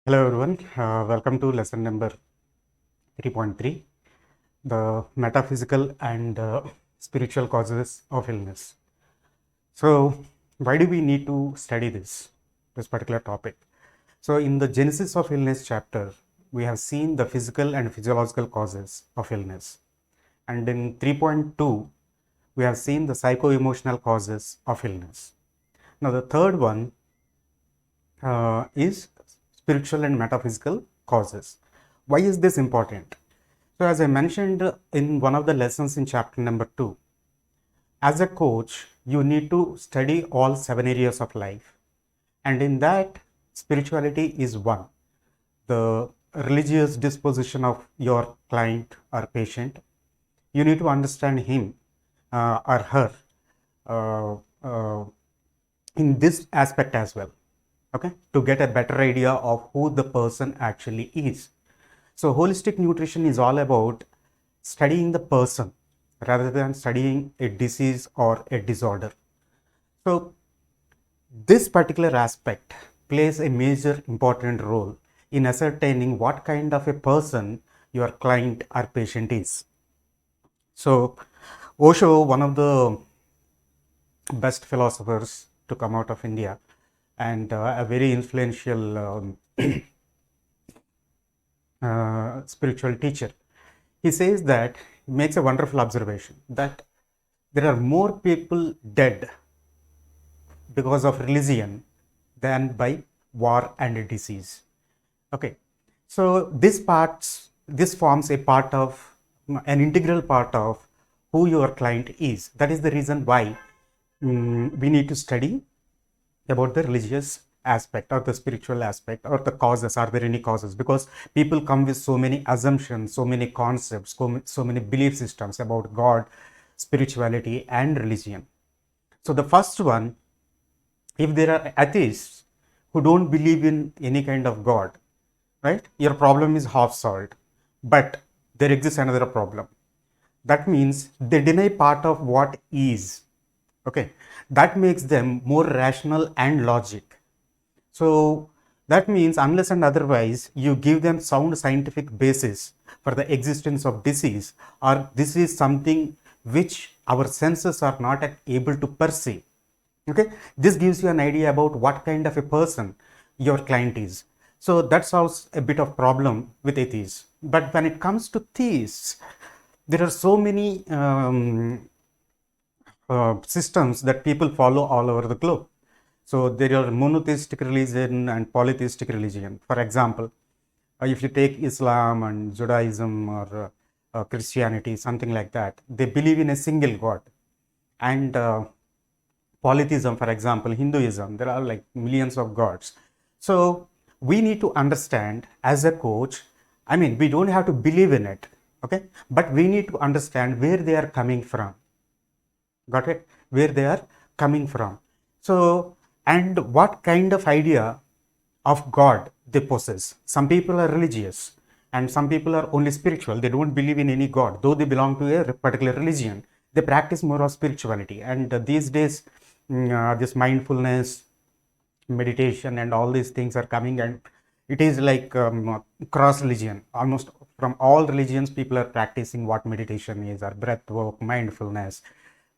Hello everyone, welcome to lesson number 3.3, the metaphysical and spiritual causes of illness. So, why do we need to study this particular topic? So, in the Genesis of Illness chapter, we have seen the physical and physiological causes of illness. And in 3.2, we have seen the psycho-emotional causes of illness. Now, the third one is spiritual and metaphysical causes. Why is this important? So, as I mentioned in one of the lessons in chapter number 2, as a coach, you need to study all 7 areas of life. And in that, spirituality is one. The religious disposition of your client or patient, you need to understand him or her uh, uh, in this aspect as well, okay, to get a better idea of who the person actually is. So, holistic nutrition is all about studying the person rather than studying a disease or a disorder. So, this particular aspect plays a major important role in ascertaining what kind of a person your client or patient is. So, Osho, one of the best philosophers to come out of India and a very influential spiritual teacher, he says that, he makes a wonderful observation that there are more people dead because of religion than by war and disease. Okay, so this forms a part of, an integral part of who your client is. That is the reason why we need to study about the religious aspect or the spiritual aspect or the causes. Are there any causes? Because people come with so many assumptions, so many concepts, so many belief systems about God, spirituality and religion. So the first one, if there are atheists who don't believe in any kind of God, right, your problem is half solved. But there exists another problem. That means they deny part of what is. Okay, that makes them more rational and logic. So that means unless and otherwise you give them sound scientific basis for the existence of disease, or this is something which our senses are not able to perceive. Okay, this gives you an idea about what kind of a person your client is. So that solves a bit of problem with atheists. But when it comes to theists, there are so many systems that people follow all over the globe. So there are monotheistic religion and polytheistic religion. For example, if you take Islam and Judaism or Christianity, something like that, they believe in a single God. And polytheism, for example, Hinduism, there are like millions of gods. So we need to understand as a coach, I mean, we don't have to believe in it, okay, but we need to understand where they are coming from. Got it? Where they are coming from. So, and what kind of idea of God they possess. Some people are religious and some people are only spiritual. They don't believe in any God, though they belong to a particular religion. They practice more of spirituality. And these days, this mindfulness, meditation, and all these things are coming, and it is like cross religion. Almost from all religions, people are practicing what meditation is, or breath work, mindfulness,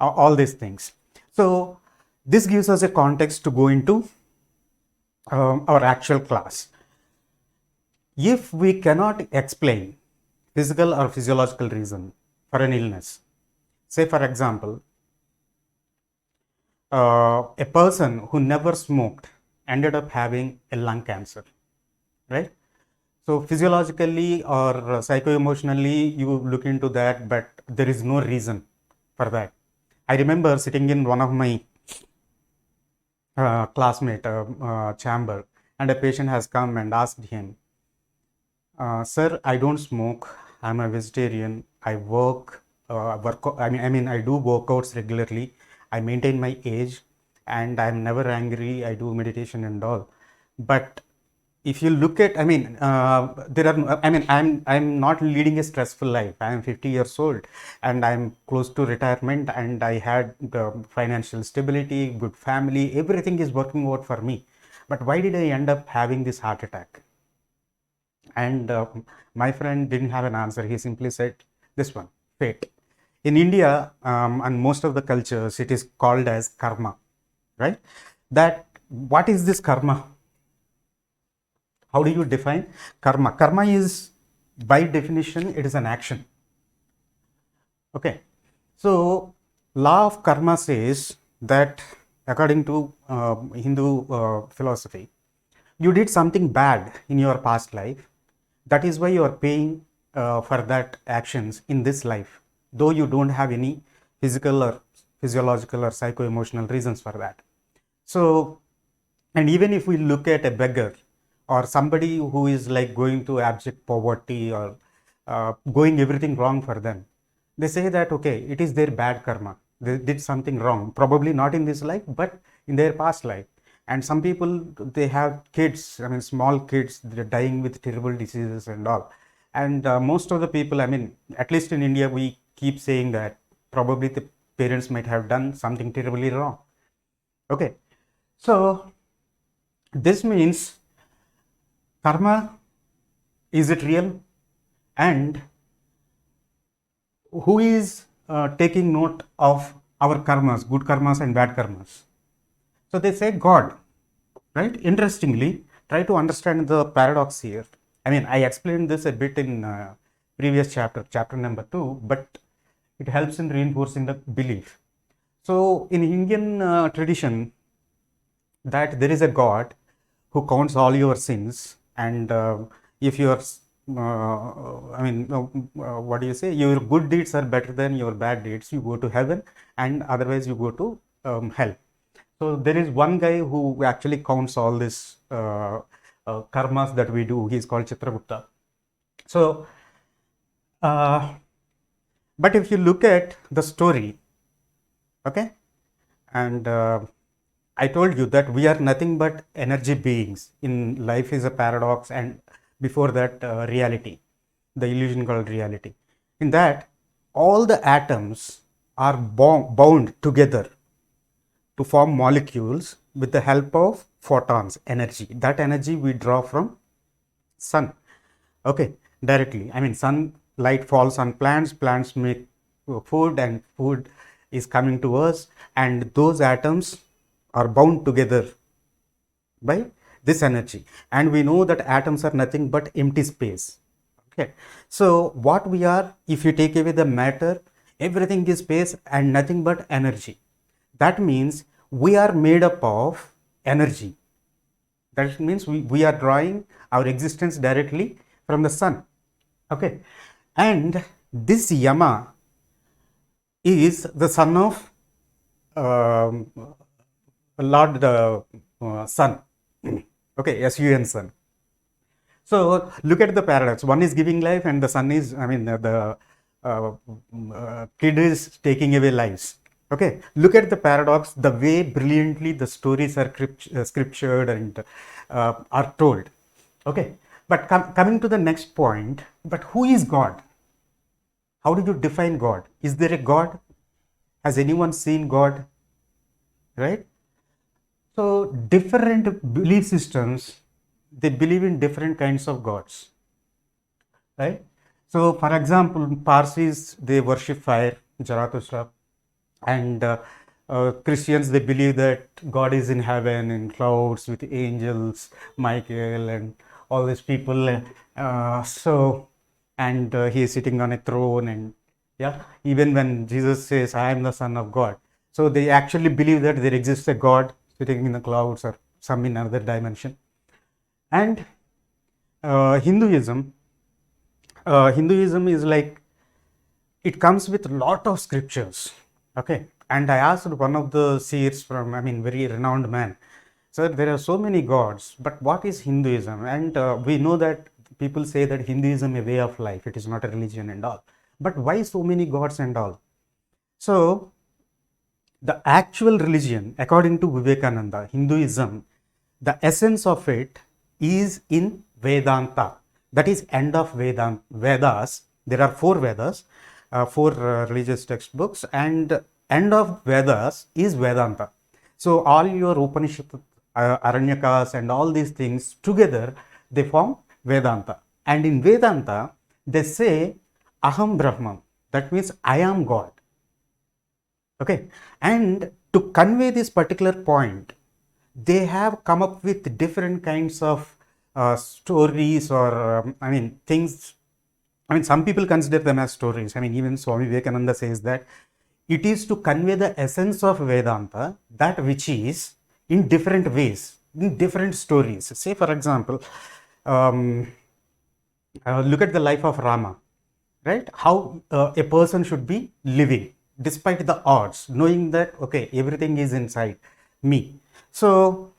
all these things. So, this gives us a context to go into our actual class. If we cannot explain physical or physiological reason for an illness, say for example, a person who never smoked ended up having a lung cancer, right? So physiologically or psycho-emotionally, you look into that, but there is no reason for that. I remember sitting in one of my classmate chamber, and a patient has come and asked him, sir, I don't smoke. I'm a vegetarian. I I do workouts regularly. I maintain my age, and I'm never angry. I do meditation and all. But if you look at, there are. I'm not leading a stressful life. I am 50 years old, and I'm close to retirement, and I had the financial stability, good family. Everything is working out for me. But why did I end up having this heart attack? And my friend didn't have an answer. He simply said this one, fate. In India and most of the cultures, it is called as karma, right? That what is this karma? How do you define karma? Karma is, by definition, it is an action. Okay. So, law of karma says that according to Hindu philosophy, you did something bad in your past life. That is why you are paying for that actions in this life, though you don't have any physical or physiological or psycho-emotional reasons for that. So, and even if we look at a beggar or somebody who is like going to abject poverty or going everything wrong for them, they say that okay, it is their bad karma. They did something wrong, probably not in this life, but in their past life. And some people, they have kids, I mean, small kids, they're dying with terrible diseases and all. And most of the people, I mean, at least in India, we keep saying that probably the parents might have done something terribly wrong. Okay. So, this means karma, is it real? And who is taking note of our karmas, good karmas and bad karmas? So they say God, right? Interestingly, try to understand the paradox here. I mean, I explained this a bit in previous chapter number 2, but it helps in reinforcing the belief. So in Indian tradition, that there is a God who counts all your sins, and if you are what do you say? Your good deeds are better than your bad deeds. You go to heaven, and otherwise you go to hell. So there is one guy who actually counts all this karmas that we do. He's called Chitragupta. So, but if you look at the story, okay, and I told you that we are nothing but energy beings. In life is a paradox, and before that, reality, the illusion called reality. In that, all the atoms are bound together to form molecules with the help of photons, energy. That energy we draw from sun, okay, directly. I mean, sunlight falls on plants, plants make food, and food is coming to us, and those atoms are bound together by this energy. And we know that atoms are nothing but empty space. Okay. So what we are, if you take away the matter, everything is space and nothing but energy. That means we are made up of energy. That means we are drawing our existence directly from the sun. Okay. And this Yama is the son of Lord Sun. Okay, sun, sun. So look at the paradox. One is giving life, and the sun is, I mean, the kid is taking away lives. Okay, look at the paradox, the way brilliantly the stories are scriptured and are told. Okay, but coming to the next point, but who is God? How do you define God? Is there a God? Has anyone seen God? Right? So different belief systems, they believe in different kinds of gods, right? So for example, Parsis, they worship fire, Zarathustra, and Christians, they believe that God is in heaven in clouds with angels, Michael, and all these people. And he is sitting on a throne, and yeah, even when Jesus says, "I am the Son of God," so they actually believe that there exists a God sitting in the clouds or some in another dimension. And Hinduism is like, it comes with a lot of scriptures. Okay, and I asked one of the seers from, I mean, very renowned man, sir, there are so many gods, but what is Hinduism? And we know that people say that Hinduism is a way of life, it is not a religion and all. But why so many gods and all? So the actual religion, according to Vivekananda, Hinduism, the essence of it is in Vedanta. That is end of Vedas. There are 4 Vedas, 4 religious textbooks, and end of Vedas is Vedanta. So all your Upanishad, Aranyakas and all these things together, they form Vedanta. And in Vedanta, they say Aham Brahman. That means I am God. Okay. And to convey this particular point, they have come up with different kinds of stories or, things. Some people consider them as stories. Even Swami Vivekananda says that it is to convey the essence of Vedanta, that which is in different ways, in different stories. Say, for example, um, look at the life of Rama, right? How a person should be living despite the odds, knowing that, okay, everything is inside me. So,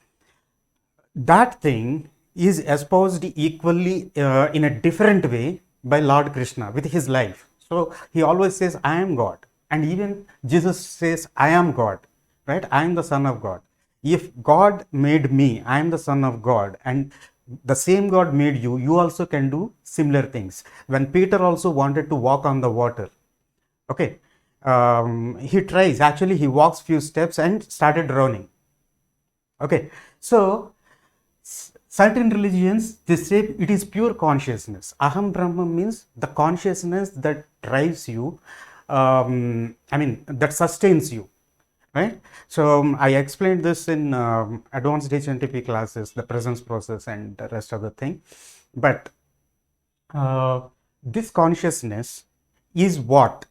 that thing is espoused equally in a different way by Lord Krishna with his life. So he always says, I am God. And even Jesus says, I am God, right? I am the Son of God. If God made me, I am the Son of God, and the same God made you, you also can do similar things. When Peter also wanted to walk on the water, okay, he tries, actually, he walks few steps and started drowning. Okay, so certain religions, they say it is pure consciousness. Aham Brahma means the consciousness that drives you, that sustains you, right? So I explained this in advanced HNTP classes, the presence process and the rest of the thing. But this consciousness is what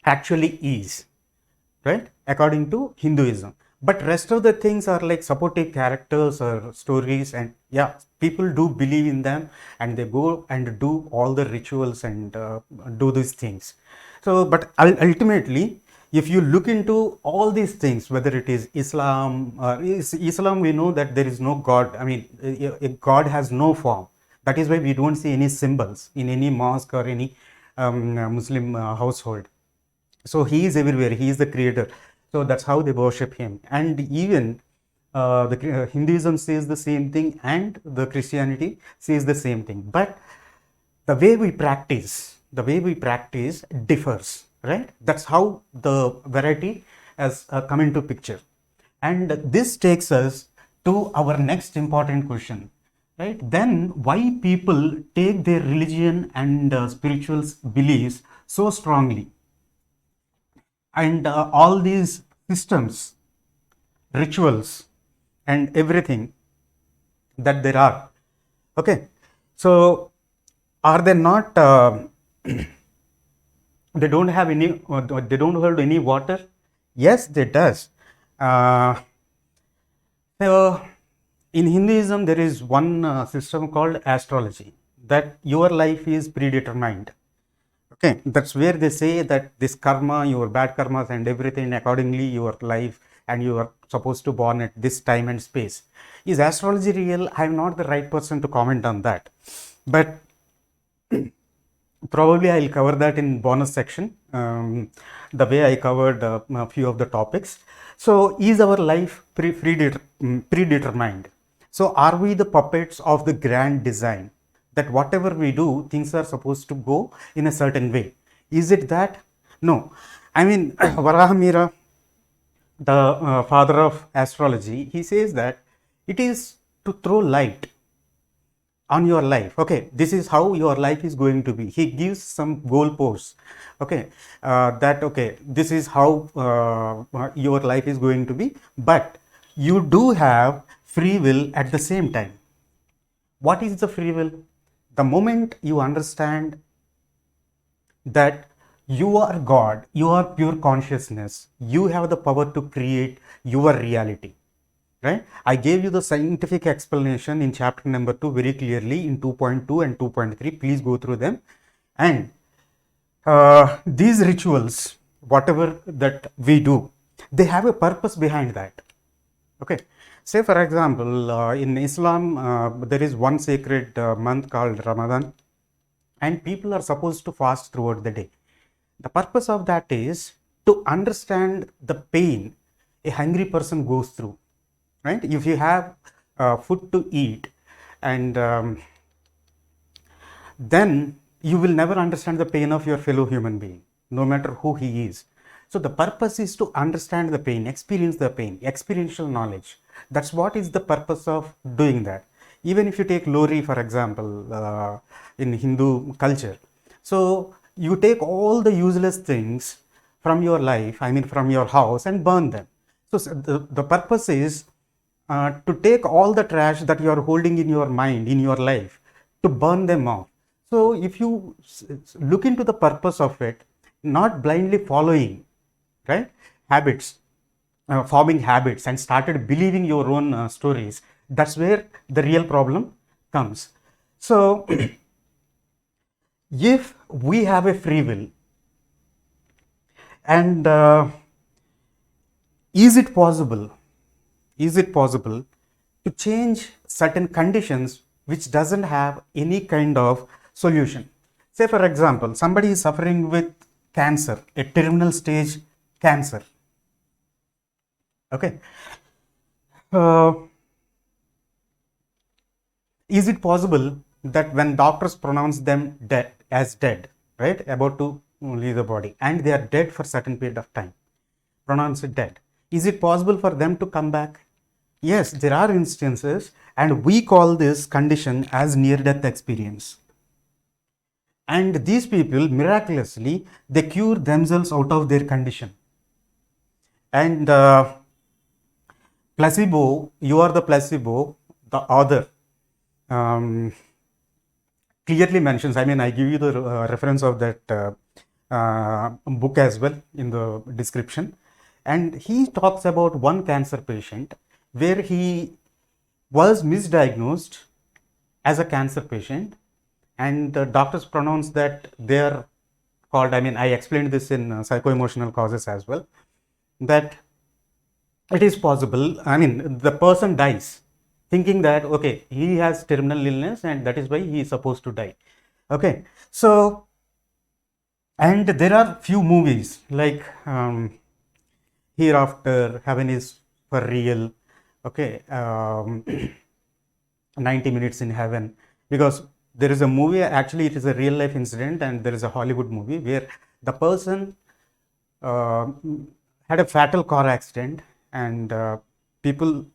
actually is, right, according to Hinduism. But rest of the things are like supportive characters or stories, and yeah, people do believe in them, and they go and do all the rituals and do these things. So, but ultimately, if you look into all these things, whether it is Islam, Islam, we know that there is no God. A God has no form. That is why we don't see any symbols in any mosque or any Muslim household. So he is everywhere. He is the creator. So that's how they worship him. And even the Hinduism says the same thing, and the Christianity says the same thing. But the way we practice differs, right? That's how the variety has come into picture. And this takes us to our next important question, right? Then why people take their religion and spiritual beliefs so strongly? And all these systems, rituals, and everything that there are, okay, so are they not they don't have any they don't hold any water? Yes, they does. So in Hinduism, there is one system called astrology, that your life is predetermined. Okay, that's where they say that this karma, your bad karmas and everything, accordingly your life, and you are supposed to born at this time and space. Is astrology real? I am not the right person to comment on that, but probably I'll cover that in bonus section, the way I covered a few of the topics. So is our life predetermined? So are we the puppets of the grand design, that whatever we do, things are supposed to go in a certain way? Is it that? No. Varahamira, the father of astrology, he says that it is to throw light on your life. Okay, this is how your life is going to be. He gives some goalposts. Okay, that okay, this is how your life is going to be, but you do have free will at the same time. What is the free will? The moment you understand that you are God, you are pure consciousness, you have the power to create your reality, right? I gave you the scientific explanation in chapter number 2 very clearly in 2.2 and 2.3. Please go through them. And these rituals, whatever that we do, they have a purpose behind that. Okay, say for example, in Islam, there is one sacred month called Ramadan, and people are supposed to fast throughout the day. The purpose of that is to understand the pain a hungry person goes through, right? If you have food to eat, and then you will never understand the pain of your fellow human being, no matter who he is. So the purpose is to understand the pain, experience the pain, experiential knowledge. That's what is the purpose of doing that. Even if you take Lori, for example, in Hindu culture, so you take all the useless things from your life, I mean from your house, and burn them. So the purpose is to take all the trash that you are holding in your mind, in your life, to burn them off. So if you look into the purpose of it, not blindly following, right, habits, forming habits, and started believing your own stories, that's where the real problem comes. So if we have a free will, and is it possible to change certain conditions which doesn't have any kind of solution? Say for example, somebody is suffering with cancer, a terminal stage cancer. Okay, is it possible that when doctors pronounce them dead, as dead, right, about to leave the body, and they are dead for certain period of time, pronounce it dead, is it possible for them to come back? Yes, there are instances, and we call this condition as near death experience. And these people, miraculously, they cure themselves out of their condition. And placebo, you are the placebo, the author clearly mentions, I mean, I give you the reference of that book as well in the description. And he talks about one cancer patient where he was misdiagnosed as a cancer patient, and the doctors pronounced that they are called, I mean, I explained this in psycho-emotional causes as well, that it is possible, I mean, the person dies thinking that, okay, he has terminal illness and that is why he is supposed to die. Okay, so, and there are few movies like Hereafter, Heaven is for Real, okay, 90 Minutes in Heaven, because there is a movie, actually it is a real life incident, and there is a Hollywood movie where the person had a fatal car accident, and people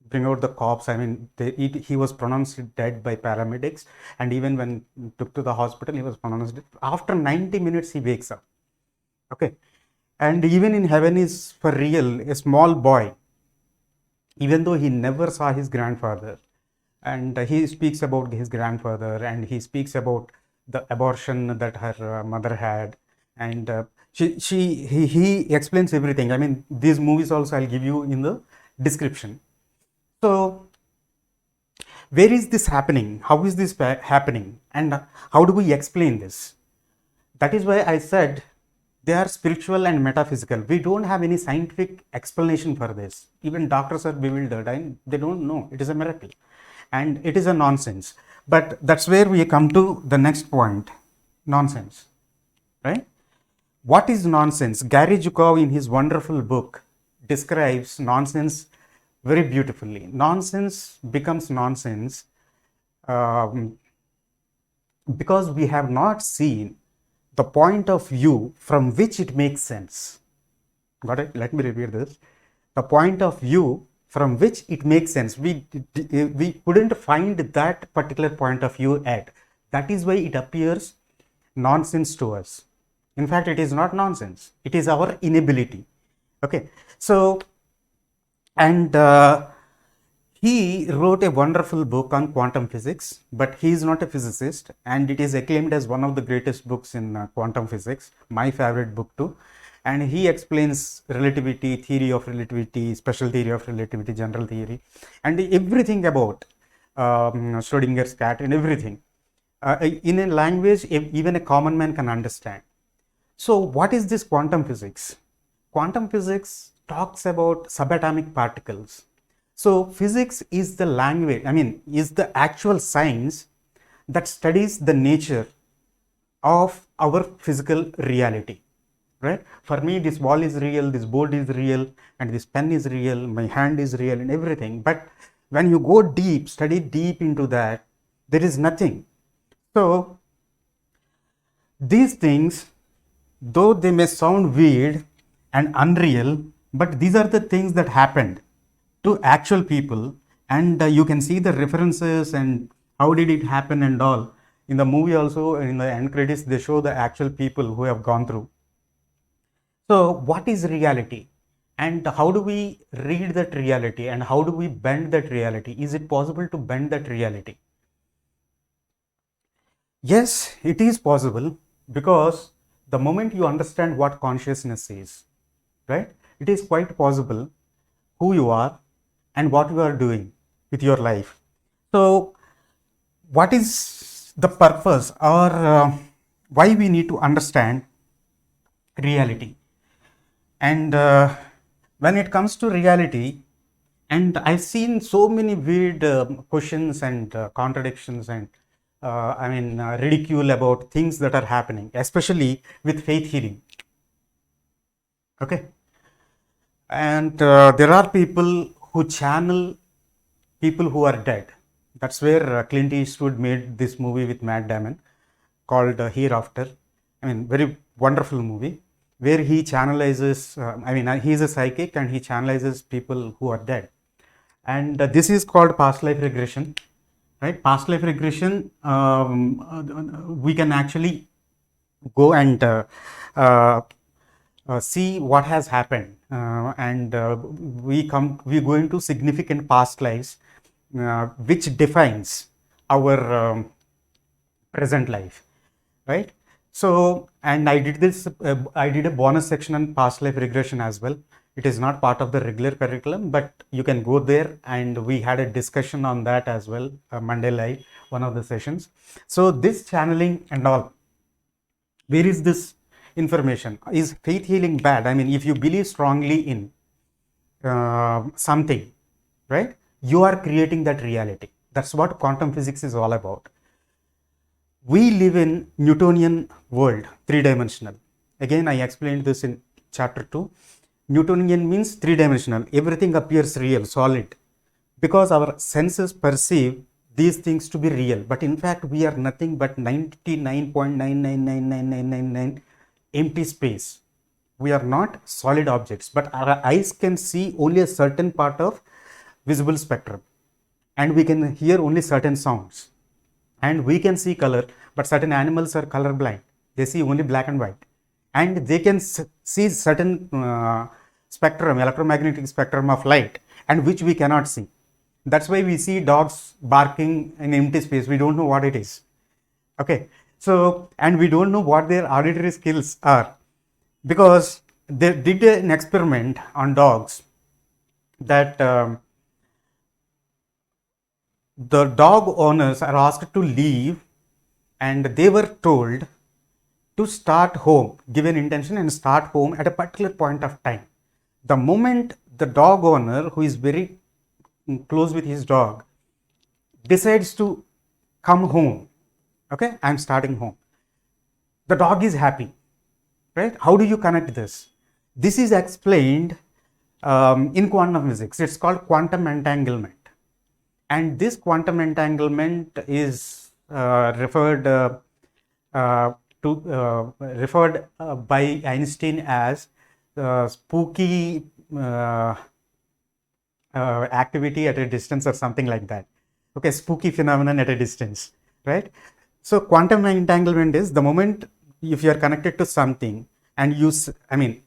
bring out the cops. I mean, he was pronounced dead by paramedics, and even when took to the hospital, he was pronounced dead. After 90 minutes, he wakes up. Okay, and even in Heaven is for Real, a small boy, even though he never saw his grandfather, and he speaks about his grandfather, and he speaks about the abortion that her mother had, and he explains everything. I mean, these movies also I'll give you in the description. So where is this happening? How is this happening? And how do we explain this? That is why I said they are spiritual and metaphysical. We don't have any scientific explanation for this. Even doctors are bewildered and they don't know. It is a miracle and it is a nonsense. But that's where we come to the next point, nonsense, right? What is nonsense? Gary Zukov in his wonderful book describes nonsense very beautifully. Nonsense becomes nonsense because we have not seen the point of view from which it makes sense. Got it? Let me repeat this. The point of view from which it makes sense. We couldn't find that particular point of view yet. That is why it appears nonsense to us. In fact, it is not nonsense. It is our inability. Okay. So, and he wrote a wonderful book on quantum physics, but he is not a physicist, and it is acclaimed as one of the greatest books in quantum physics, my favorite book too. And he explains relativity, theory of relativity, special theory of relativity, general theory, and everything about Schrodinger's cat and everything in a language even a common man can understand. So what is this quantum physics? Quantum physics talks about subatomic particles. So physics is the language, I mean, is the actual science that studies the nature of our physical reality, right? For me, this wall is real, this board is real, and this pen is real, my hand is real, and everything. But when you go deep, study deep into that, there is nothing. So these things, though they may sound weird and unreal, but these are the things that happened to actual people, and you can see the references and how did it happen and all. In the movie also, in the end credits, they show the actual people who have gone through. So what is reality, and how do we read that reality, and how do we bend that reality? Is it possible to bend that reality? Yes, it is possible, because the moment you understand what consciousness is, right, it is quite possible who you are and what you are doing with your life. So what is the purpose, or why we need to understand reality? And when it comes to reality, and I've seen so many weird questions and contradictions and ridicule about things that are happening, especially with faith healing. Okay. And there are people who channel people who are dead. That's where Clint Eastwood made this movie with Matt Damon called Hereafter. I mean, very wonderful movie where he channelizes, he's a psychic and he channelizes people who are dead. And this is called past life regression, right? Past life regression, we can actually go and see what has happened, and we go into significant past lives, which defines our present life, right? So, and I did this, I did a bonus section on past life regression as well. It is not part of the regular curriculum, but you can go there, and we had a discussion on that as well, Monday live, one of the sessions. So this channeling and all, where is this information? Is faith healing bad? I mean, if you believe strongly in something, right, you are creating that reality. That's what quantum physics is all about. We live in Newtonian world, three-dimensional. Again, I explained this in chapter 2. Newtonian means three-dimensional. Everything appears real, solid, because our senses perceive these things to be real. But in fact, we are nothing but 99.9999999 empty space. We are not solid objects, but our eyes can see only a certain part of visible spectrum, and we can hear only certain sounds, and we can see color, but certain animals are color blind. They see only black and white, and they can see certain spectrum, electromagnetic spectrum of light, and which we cannot see. That's why we see dogs barking in empty space. We don't know what it is. Okay. So, and we don't know what their auditory skills are, because they did an experiment on dogs that the dog owners are asked to leave, and they were told to start home, give an intention and start home at a particular point of time. The moment the dog owner, who is very close with his dog, decides to come home, okay, I'm starting home, the dog is happy, right? How do you connect this? This is explained in quantum physics. It's called quantum entanglement. And this quantum entanglement is referred by Einstein as spooky activity at a distance, or something like that. Okay, spooky phenomenon at a distance, right? So quantum entanglement is the moment if you are connected to something, and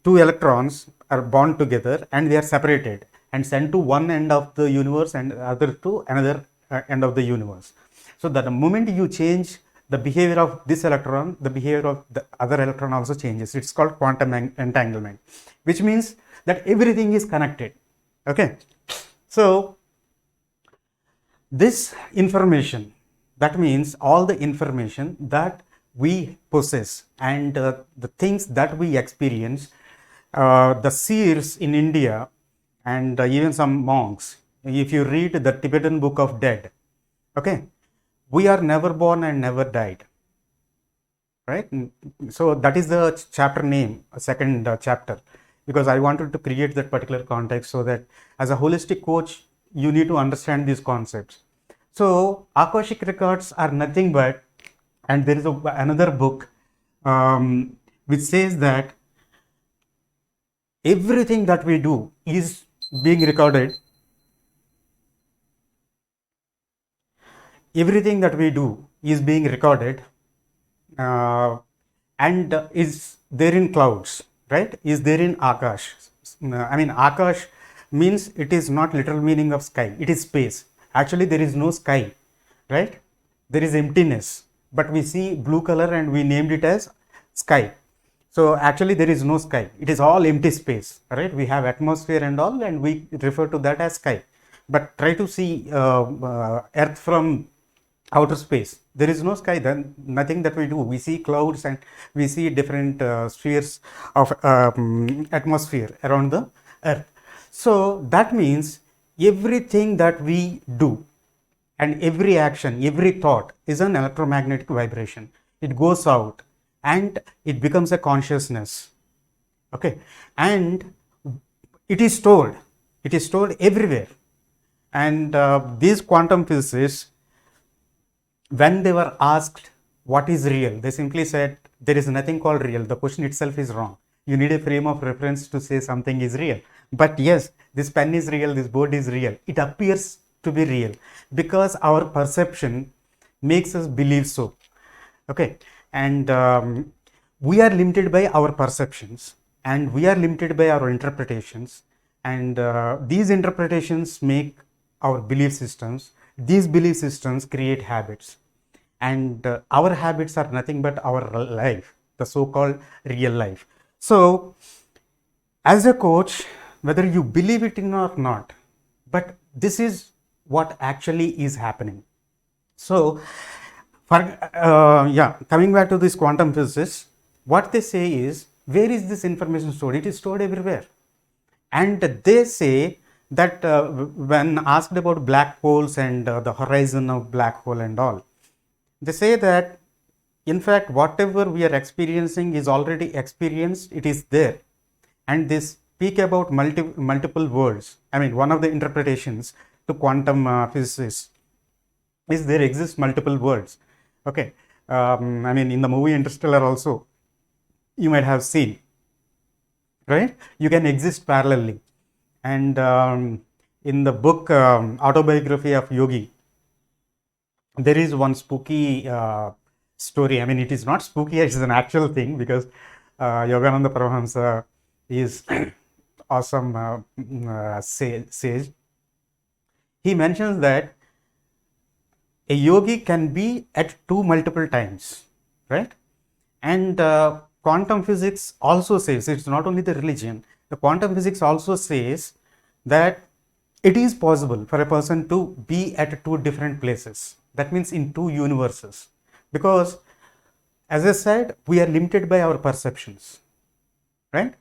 two electrons are bound together and they are separated and sent to one end of the universe and other to another end of the universe. So that the moment you change the behavior of this electron, the behavior of the other electron also changes. It's called quantum entanglement, which means that everything is connected. Okay. So this information, that means all the information that we possess and the things that we experience, the seers in India and even some monks, if you read the Tibetan Book of Dead, okay, we are never born and never died, right? So that is the chapter name, second chapter, because I wanted to create that particular context so that as a holistic coach, you need to understand these concepts. So Akashic records are nothing but, and there is another book which says that everything that we do is being recorded everything that we do is being recorded and is there in clouds, right? Is there in Akash. I mean, Akash means it is not literal meaning of sky, it is space. Actually, there is no sky, right? There is emptiness, but we see blue color and we named it as sky. So actually there is no sky, it is all empty space, right? We have atmosphere and all, and we refer to that as sky. But try to see earth from outer space, there is no sky, then nothing that we do. We see clouds and we see different spheres of atmosphere around the earth. So that means everything that we do and every action, every thought is an electromagnetic vibration. It goes out and it becomes a consciousness, okay, and it is stored everywhere. And these quantum physicists, when they were asked what is real, they simply said there is nothing called real. The question itself is wrong. You need a frame of reference to say something is real. But yes, this pen is real, this board is real. It appears to be real because our perception makes us believe so, okay. And we are limited by our perceptions, and we are limited by our interpretations, and these interpretations make our belief systems. These belief systems create habits, and our habits are nothing but our life, the so-called real life. So as a coach, whether you believe it in or not, but this is what actually is happening. So coming back to this quantum physicists, what they say is, where is this information stored? It is stored everywhere. And they say that when asked about black holes and the horizon of black hole and all, they say that in fact whatever we are experiencing is already experienced, it is there. And they speak about multiple worlds. I mean, one of the interpretations to quantum physicists is there exist multiple worlds, okay. I mean, in the movie Interstellar also, you might have seen, right? You can exist parallelly. And in the book Autobiography of Yogi, there is one spooky story. I mean, it is not spooky, it is an actual thing, because Yogananda Paramahamsa is awesome sage. He mentions that a yogi can be at two multiple times, right? And quantum physics also says, it's not only the religion, the quantum physics also says that it is possible for a person to be at two different places. That means in two universes, because as I said, we are limited by our perceptions, right?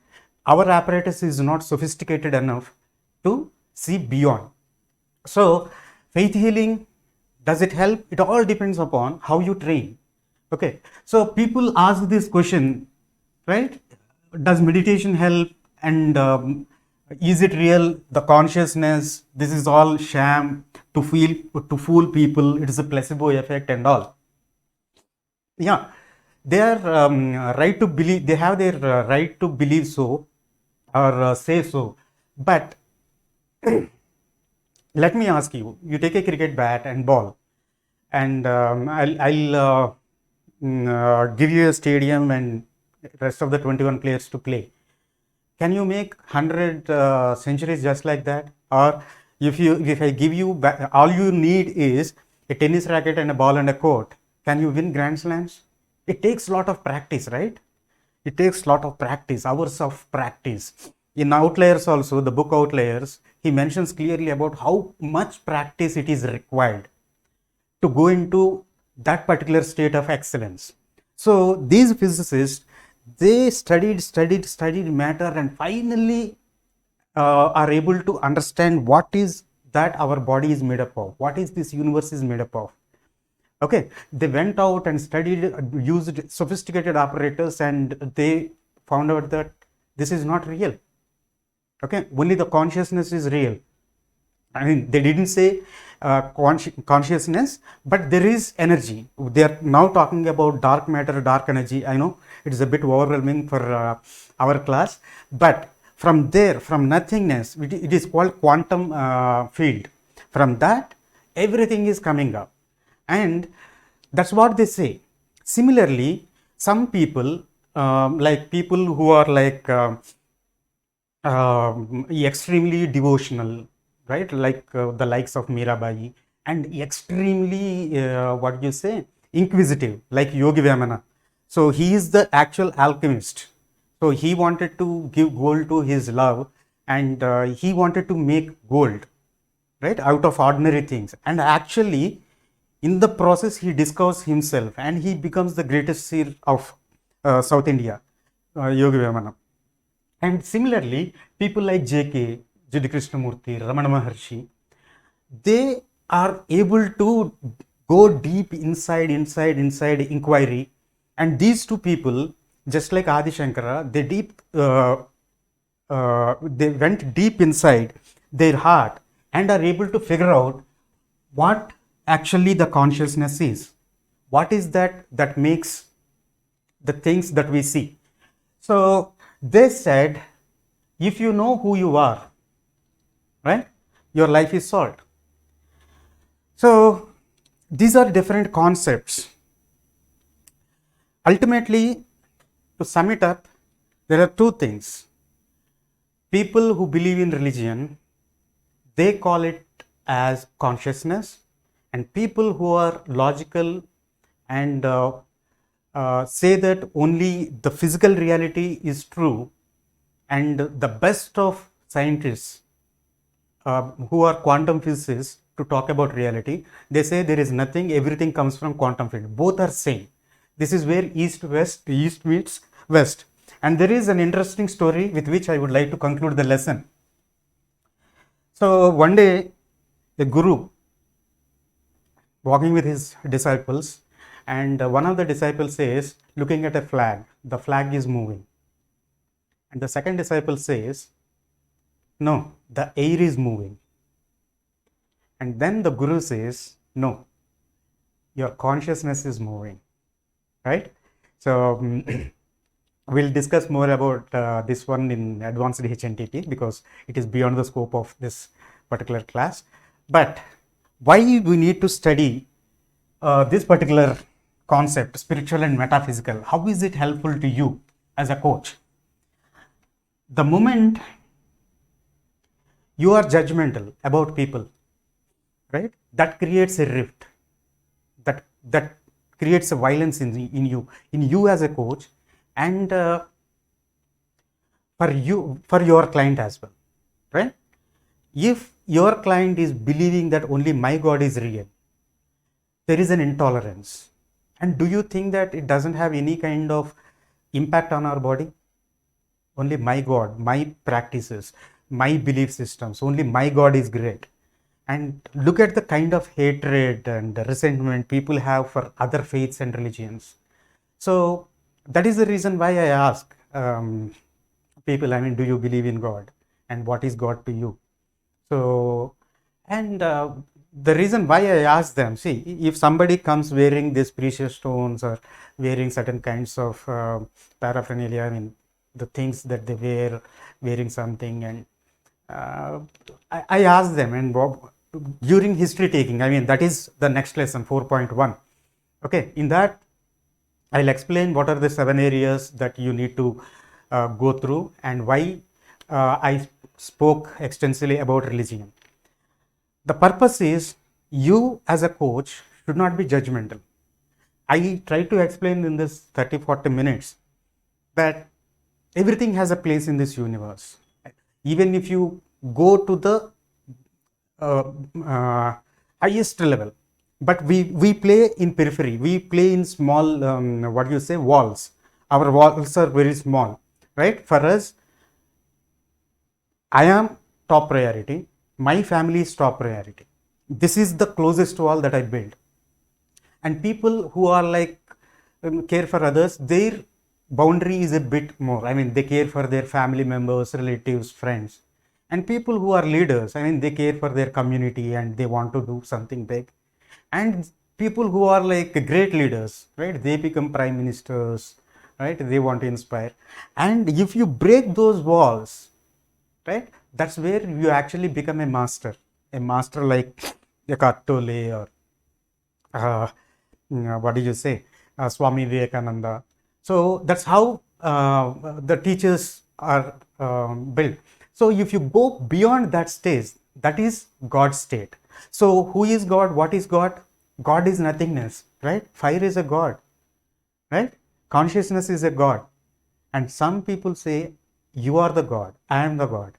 Our apparatus is not sophisticated enough to see beyond. So faith healing, does it help? It all depends upon how you train, okay. So people ask this question, right? Does meditation help? And is it real? The consciousness, this is all sham to fool people. It is a placebo effect and all. Yeah, they are right to believe. They have their right to believe so, or say so. But let me ask you: you take a cricket bat and ball, and I'll give you a stadium and rest of the 21 players to play. Can you make 100 centuries just like that? Or if I give you all you need is a tennis racket and a ball and a court, can you win Grand Slams? It takes a lot of practice, right? It takes a lot of practice, hours of practice. In Outliers also, the book Outliers, he mentions clearly about how much practice it is required to go into that particular state of excellence. So these physicists, they studied matter, and finally are able to understand what is that our body is made up of, what is this universe is made up of, okay. They went out and studied, used sophisticated apparatus, and they found out that this is not real, okay. Only the consciousness is real. I mean, they didn't say consciousness, but there is energy. They are now talking about dark matter, dark energy. I know it is a bit overwhelming for our class, but from there, from nothingness, it is called quantum field. From that, everything is coming up. And that's what they say. Similarly, some people, like people who are like extremely devotional, right? Like the likes of Mirabai, and extremely, what you say, inquisitive, like Yogi Vemana. So he is the actual alchemist. So he wanted to give gold to his love, and he wanted to make gold, right, out of ordinary things. And actually, in the process, he discovers himself, and he becomes the greatest seer of South India, Yogi Vemana. And similarly, people like J.K., J.D. Krishnamurti, Ramana Maharshi, they are able to go deep inside inquiry. And these two people, just like Adi Shankara, they went deep inside their heart and are able to figure out what actually the consciousness is. What is that makes the things that we see? So they said, if you know who you are, right, your life is solved. So these are different concepts. Ultimately, to sum it up, there are two things. People who believe in religion, they call it as consciousness, and people who are logical and say that only the physical reality is true, and the best of scientists who are quantum physicists to talk about reality, they say there is nothing, everything comes from quantum field. Both are same. This is where east meets west. And there is an interesting story with which I would like to conclude the lesson. So one day, a guru walking with his disciples, and one of the disciples says, looking at a flag, the flag is moving. And the second disciple says, no, the air is moving. And then the guru says, no, your consciousness is moving, right? So we'll discuss more about this one in advanced HNTP because it is beyond the scope of this particular class. But why we need to study this particular concept, spiritual and metaphysical? How is it helpful to you as a coach? The moment you are judgmental about people, right, that creates a rift, that creates a violence in you as a coach, and for your client as well, right? If your client is believing that only my God is real, there is an intolerance. And do you think that it doesn't have any kind of impact on our body? Only my God, my practices, my belief systems, only my God is great. And look at the kind of hatred and resentment people have for other faiths and religions. So that is the reason why I ask people, I mean, do you believe in God? And what is God to you? So, and the reason why I ask them, see, if somebody comes wearing these precious stones or wearing certain kinds of paraphernalia, I mean, the things that they wear, wearing something, and I ask them, and during history taking, I mean, that is the next lesson, 4.1. Okay, in that, I'll explain what are the 7 areas that you need to go through and why I spoke extensively about religion. The purpose is you as a coach should not be judgmental. I try to explain in this 30-40 minutes that everything has a place in this universe. Even if you go to the highest level, but we play in periphery, we play in small, walls. Our walls are very small, right? For us, I am top priority. My family is top priority. This is the closest wall that I build. And people who are like care for others, their boundary is a bit more. I mean, they care for their family members, relatives, friends. And people who are leaders, I mean, they care for their community and they want to do something big. And people who are like great leaders, right? They become prime ministers, right? They want to inspire. And if you break those walls, right, that's where you actually become a master like Eckhart Tolle or uh, what did you say, Swami Vivekananda. So that's how the teachers are built. So if you go beyond that stage, that is God's state. So who is God? What is God? God is nothingness, right? Fire is a God, right? Consciousness is a God. And some people say, you are the God, I am the God.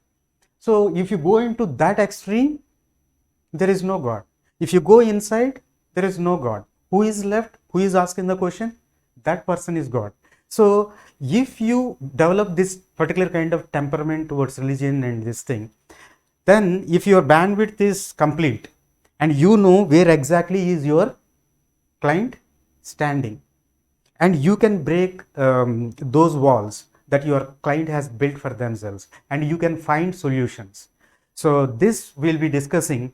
So if you go into that extreme, there is no God. If you go inside, there is no God. Who is left? Who is asking the question? That person is God. So if you develop this particular kind of temperament towards religion and this thing, then if your bandwidth is complete and you know where exactly is your client standing, and you can break those walls that your client has built for themselves, and you can find solutions. So this we'll be discussing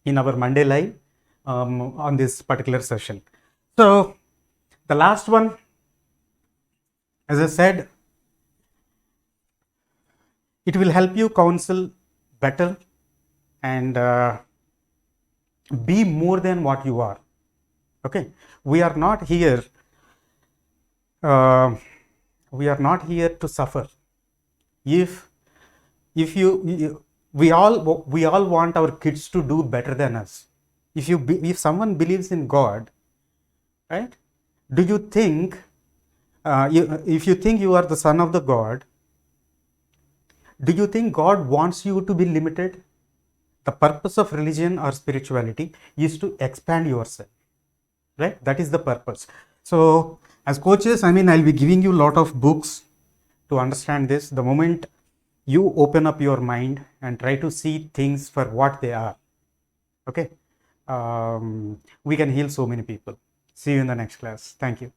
in our Monday live on this particular session. So the last one, as I said, it will help you counsel better and be more than what you are. Okay, we are not here. We are not here to suffer. If we all want our kids to do better than us. If someone believes in God, right? Do you think if you think you are the son of the God, do you think God wants you to be limited? The purpose of religion or spirituality is to expand yourself, right? That is the purpose. So as coaches, I mean, I'll be giving you a lot of books to understand this. The moment you open up your mind and try to see things for what they are, okay, we can heal so many people. See you in the next class. Thank you.